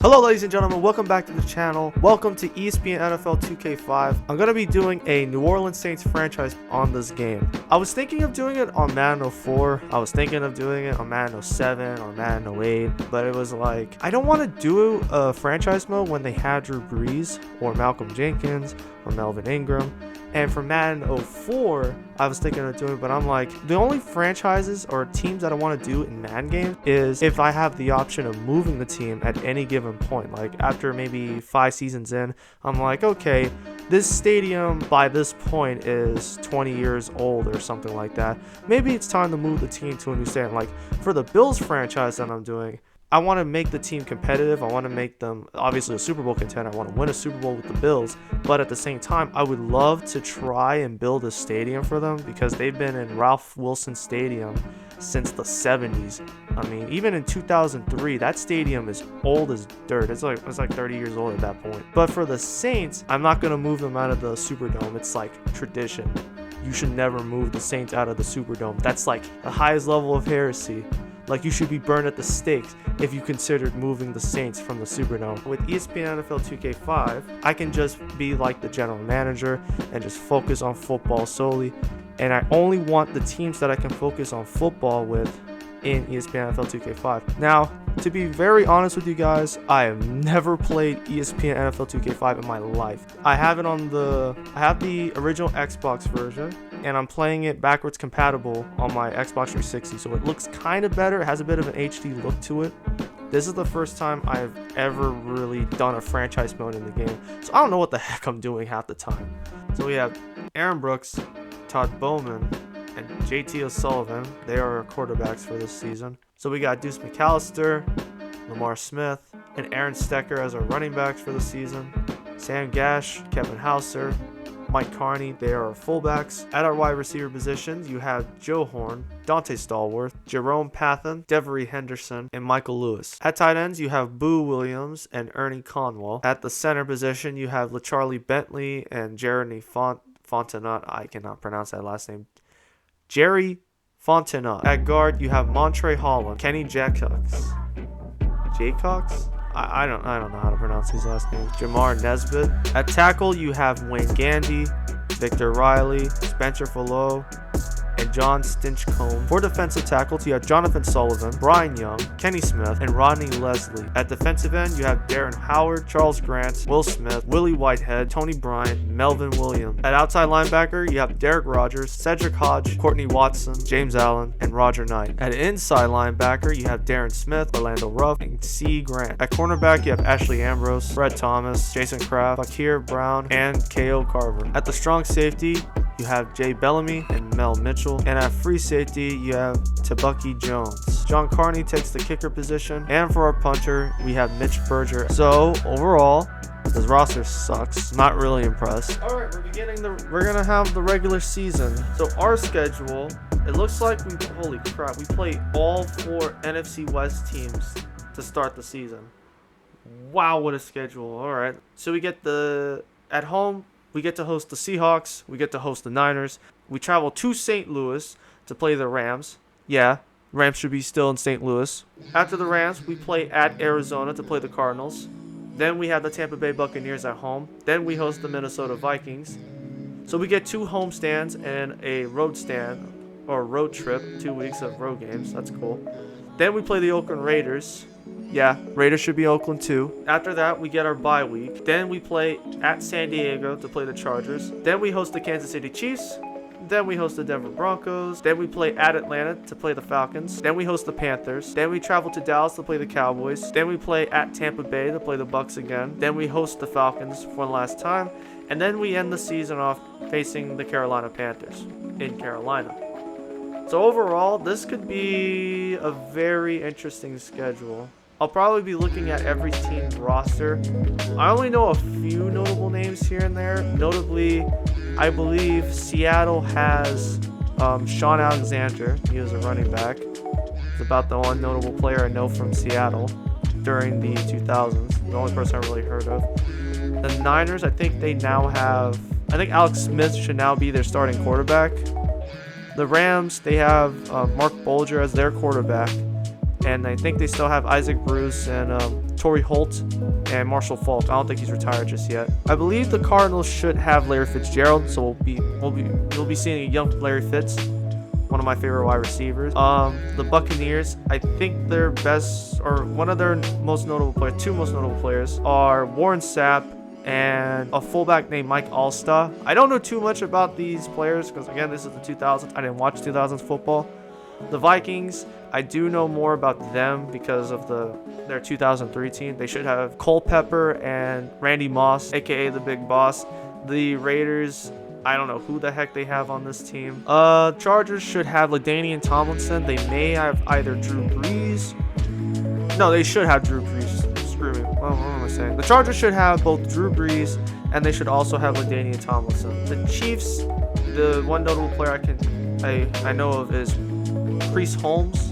Hello ladies and gentlemen, welcome back to the channel. Welcome to ESPN NFL 2K5. I'm going to be doing a New Orleans Saints franchise on this game. I was thinking of doing it on Madden 04. I was thinking of doing it on Madden 07 or Madden 08. But it was like, I don't want to do a franchise mode when they had Drew Brees or Malcolm Jenkins or Melvin Ingram. And for Madden 04, I was thinking of doing it, but I'm like, the only franchises or teams that I want to do in Madden games is if I have the option of moving the team at any given point. Like after maybe 5 seasons in, I'm like, okay, this stadium by this point is 20 years old or something like that. Maybe it's time to move the team to a new stadium. Like for the Bills franchise that I'm doing, I want to make the team competitive. I want to make them obviously a Super Bowl contender. I want to win a Super Bowl with the Bills. But at the same time, I would love to try and build a stadium for them because they've been in Ralph Wilson Stadium since the 70s. I mean, even in 2003, that stadium is old as dirt. It's like 30 years old at that point. But for the Saints, I'm not going to move them out of the Superdome. It's like tradition. You should never move the Saints out of the Superdome. That's like the highest level of heresy. Like you should be burned at the stakes if you considered moving the Saints from the Superdome. With ESPN NFL 2K5, I can just be like the general manager and just focus on football solely. And I only want the teams that I can focus on football with in ESPN NFL 2K5. Now, to be very honest with you guys, I have never played ESPN NFL 2K5 in my life. I have the original Xbox version, and I'm playing it backwards compatible on my Xbox 360, so it looks kind of better. It has a bit of an HD look to it. This is the first time I've ever really done a franchise mode in the game, so I don't know what the heck I'm doing half the time. So we have Aaron Brooks, Todd Bowman, and JT O'Sullivan. They are our quarterbacks for this season. So we got Deuce McAllister, Lamar Smith, and Aaron Stecker as our running backs for the season. Sam Gash, Kevin Hauser, Mike Carney, they are our fullbacks. At our wide receiver positions, you have Joe Horn, Dante Stallworth, Jerome Pathan, Devery Henderson, and Michael Lewis. At tight ends, you have Boo Williams and Ernie Conwell. At the center position, you have LaCharlie Bentley and Jeremy Fontenot. I cannot pronounce that last name. Jerry Fontenot. At guard, you have Montre Holland, Kenny Jaycox. I don't know how to pronounce these last names. Jamar Nesbitt. At tackle, you have Wayne Gandy, Victor Riley, Spencer Fallot, and John Stinchcomb. For defensive tackles, you have Jonathan Sullivan, Brian Young, Kenny Smith, and Rodney Leslie. At defensive end, you have Darren Howard, Charles Grant, Will Smith, Willie Whitehead, Tony Bryant, Melvin Williams. At outside linebacker, you have Derek Rogers, Cedric Hodge, Courtney Watson, James Allen, and Roger Knight. At inside linebacker, you have Darren Smith, Orlando Ruff, and C. Grant. At cornerback, you have Ashley Ambrose, Fred Thomas, Jason Kraft, Fakir Brown, and K.O. Carver. At the strong safety, you have Jay Bellamy and Mel Mitchell. And at free safety, you have Tabucky Jones. John Carney takes the kicker position. And for our punter, we have Mitch Berger. So overall, this roster sucks. Not really impressed. Alright, we're gonna have the regular season. So our schedule, it looks like holy crap, we play all 4 NFC West teams to start the season. Wow, what a schedule. Alright. So we get at home, we get to host the Seahawks. We get to host the Niners. We travel to St. Louis to play the Rams. Yeah, Rams should be still in St. Louis. After the Rams, we play at Arizona to play the Cardinals. Then we have the Tampa Bay Buccaneers at home. Then we host the Minnesota Vikings. So we get 2 home stands and a road stand or road trip, 2 weeks of road games. That's cool. Then we play the Oakland Raiders. Yeah, Raiders should be Oakland too. After that, we get our bye week. Then we play at San Diego to play the Chargers. Then we host the Kansas City Chiefs. Then we host the Denver Broncos. Then we play at Atlanta to play the Falcons. Then we host the Panthers. Then we travel to Dallas to play the Cowboys. Then we play at Tampa Bay to play the Bucks again. Then we host the Falcons for one last time. And then we end the season off facing the Carolina Panthers in Carolina. So overall, this could be a very interesting schedule. I'll probably be looking at every team's roster. I only know a few notable names here and there. Notably, I believe Seattle has Sean Alexander. He was a running back. It's about the one notable player I know from Seattle during the 2000s. The only person I really heard of. The Niners, I think Alex Smith should now be their starting quarterback. The Rams, they have Mark Bolger as their quarterback. And I think they still have Isaac Bruce and Torrey Holt and Marshall Falk. I don't think he's retired just yet. I believe the Cardinals should have Larry Fitzgerald, so we'll be seeing a young Larry Fitz, one of my favorite wide receivers. The Buccaneers, I think their best, or one of their most notable players, two most notable players are Warren Sapp and a fullback named Mike Alstott. I don't know too much about these players because, again, this is the 2000s. I didn't watch 2000s football. The Vikings, I do know more about them because of their 2003 team. They should have Culpepper and Randy Moss, aka the Big Boss. The Raiders, I don't know who the heck they have on this team. Chargers should have LaDainian Tomlinson. They may have either Drew Brees. No, they should have Drew Brees. Screw me. What am I saying? The Chargers should have both Drew Brees and they should also have LaDainian Tomlinson. The Chiefs, the one notable player I know of is Chris Holmes,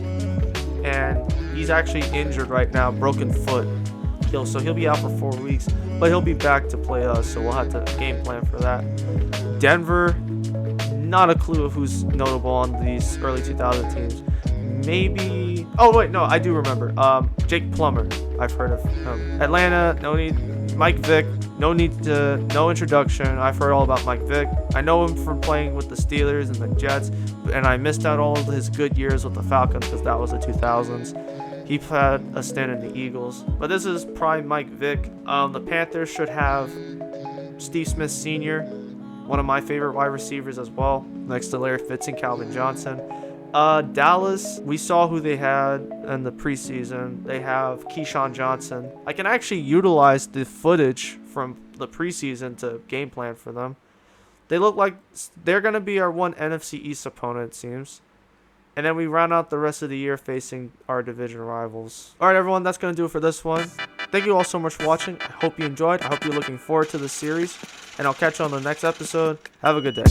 and he's actually injured right now, broken foot. So he'll be out for 4 weeks, but he'll be back to play us, so we'll have to game plan for that. Denver, not a clue of who's notable on these early 2000 teams. Maybe, oh wait, no, I do remember. Jake Plummer, I've heard of him. Atlanta, no need. Mike Vick, no introduction. I've heard all about Mike Vick. I know him from playing with the Steelers and the Jets, and I missed out all of his good years with the Falcons because that was the 2000s. He had a stint in the Eagles, but this is prime Mike Vick. The Panthers should have Steve Smith Sr., one of my favorite wide receivers as well, next to Larry Fitz and Calvin Johnson. Dallas, we saw who they had in the preseason. They have Keyshawn Johnson. I can actually utilize the footage from the preseason to game plan for them. They look like they're going to be our one NFC East opponent, it seems. And then we round out the rest of the year facing our division rivals. All right, everyone, that's going to do it for this one. Thank you all so much for watching. I hope you enjoyed. I hope you're looking forward to the series. And I'll catch you on the next episode. Have a good day.